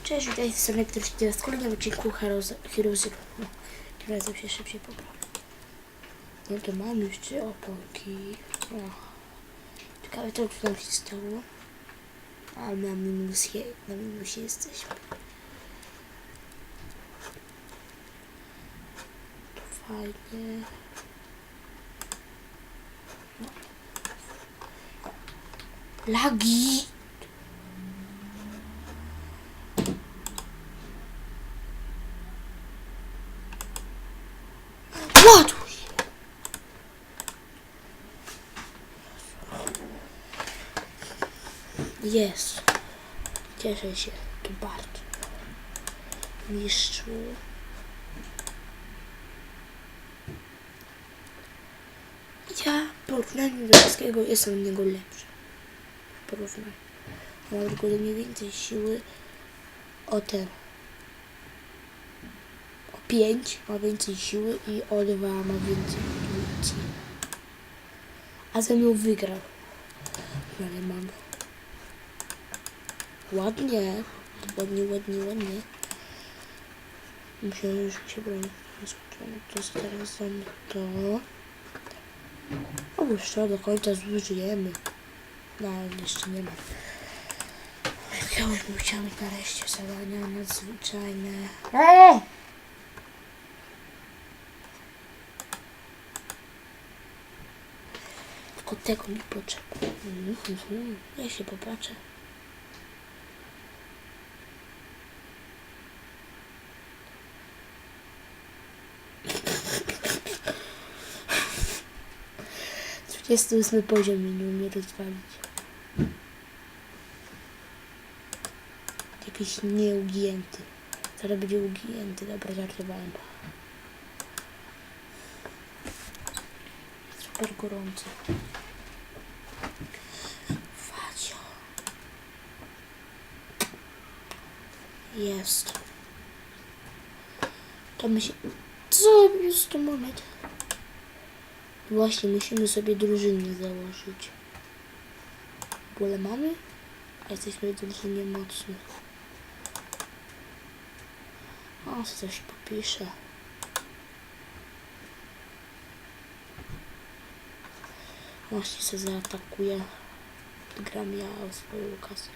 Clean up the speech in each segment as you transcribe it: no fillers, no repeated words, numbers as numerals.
Cześć, witajcie z elektryczki. Teraz w kolejnym odcinku Heroes. Tym razem się szybciej poprawię. No to mam już 3 oponki. Ciekawe co tu nam się stało. A na minusie jesteśmy. To fajnie. No. Lagi! Ładuj! Jest. Cieszę się tu bardzo. Mistrzu. Ja w porównaniu do wszystkiego jestem od niego lepszy. W porównaniu. Ma tylko do mnie więcej siły o 5 ma więcej siły i o 2 ma więcej intuicji. A ze mną wygrał. No ale mam. Ładnie. Ładnie. Myślę, że już mi się broni. To jest teraz to. O, jeszcze do końca zużyjemy. No, jeszcze nie ma. Ja już bym chciał mieć nareszcie zadania nadzwyczajne. Tylko tego mi potrzeba. Ja się popatrzę. Jest 28 poziom i nie umie rozwalić. Jakiś nieugięty. Zaraz będzie ugięty. Dobra, żartowałem. Super gorący. Facio. Jest. To my się... Co jest to moment? Właśnie, musimy sobie drużynę założyć. W ogóle mamy? A jesteśmy w drużynie mocnych. O, coś popiszę. Właśnie się zaatakuje. Gram ja o swój Lukas.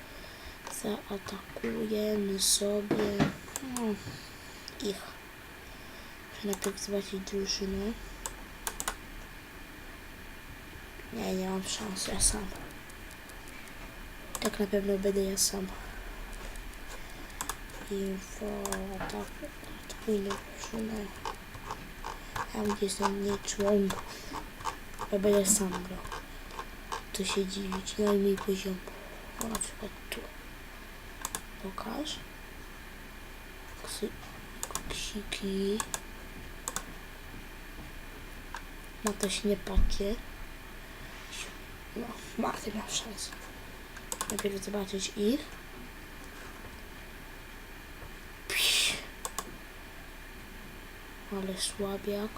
Zaatakujemy sobie ich. Muszę najpierw zobaczyć drużynę. Nie mam szans, ja sam. Tak na pewno będę ja sam. Info, atakuj drużynę. Tam gdzie są mniej członków. Ja będę sam grał. To się dziwić, najmniej poziom. O, na przykład tu. Pokaż. Ksiki. No to się nie patrzcie. No, Marty miał szansę. Najpierw zobaczyć ich. Ale słabiak.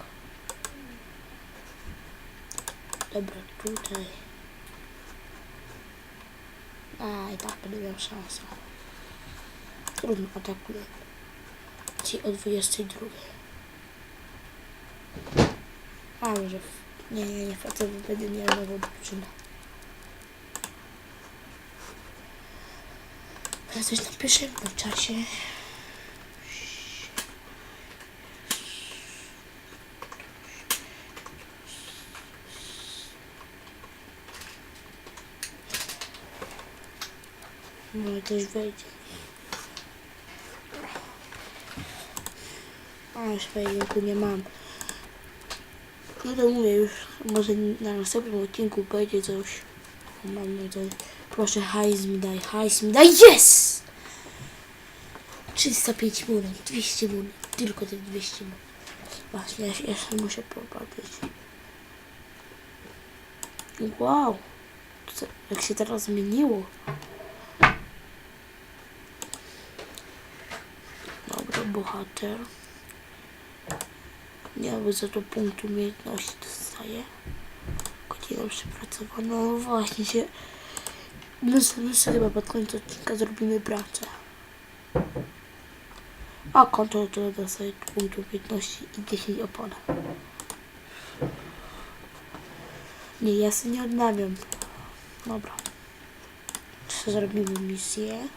Dobra, tutaj. A, i tak będę miał szansę. Trudno, atakuję. Ci o 22. A, może... Nie, facet będę miał nową drużynę. Ja coś napiszę w czasie. No też wejdzie. A, już wejdzie, nie mam. No to mówię już, może na następnym odcinku będzie coś. Mam nadzieję. Proszę, hajs mi daj, yes! 305 muren, 200 muren, tylko te 200 muren. Właśnie, ja się muszę popatrzeć. Wow! Jak się teraz zmieniło. Dobra, bohater. Nie, bo za to punkt umiejętności dostaje. Godzina przepracowana. No właśnie się... My sobie chyba pod koniec odcinka zrobimy pracę. A konto to dostaje punktów 15 i 10 opon. Nie, ja sobie nie odnawiam. Dobra. Zrobimy misję.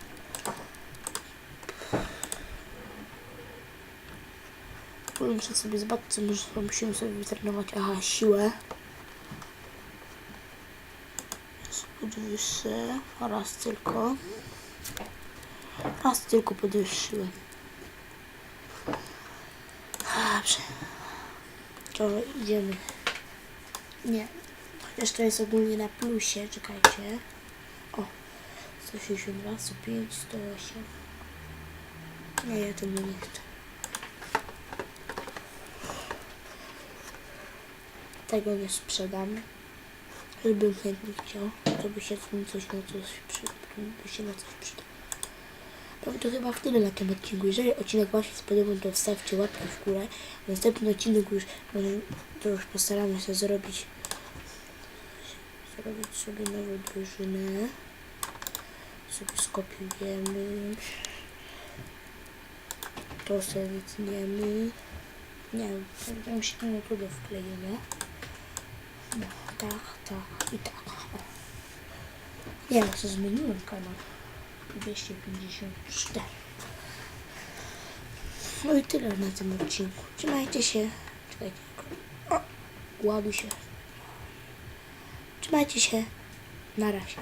Muszę sobie zobaczyć, co musimy sobie wytrenować. Aha, siłę. Podwyższę. Raz tylko. Raz tylko podwyższyłem. Dobrze. To idziemy. Nie. Chociaż to jest ogólnie na plusie. Czekajcie. O. 162, 105, 108. Nie, ja tego nie chcę. Tego nie sprzedam. Gdybym chętnie chciał, to by się coś na coś przyda. No to chyba w tyle na tym odcinku. Jeżeli odcinek Wam się spodobał, to wstawcie łapkę w górę. Następny odcinek już postaramy się zrobić sobie nową drużynę. Sobie skopiujemy. To sobie wytniemy. Nie wiem, tam się na to wklejemy. No, tak i tak. Ja sobie zmieniłem kanał. 254. No i tyle na tym odcinku. Trzymajcie się. Czekajcie. O, ładuj się. Trzymajcie się. Na razie.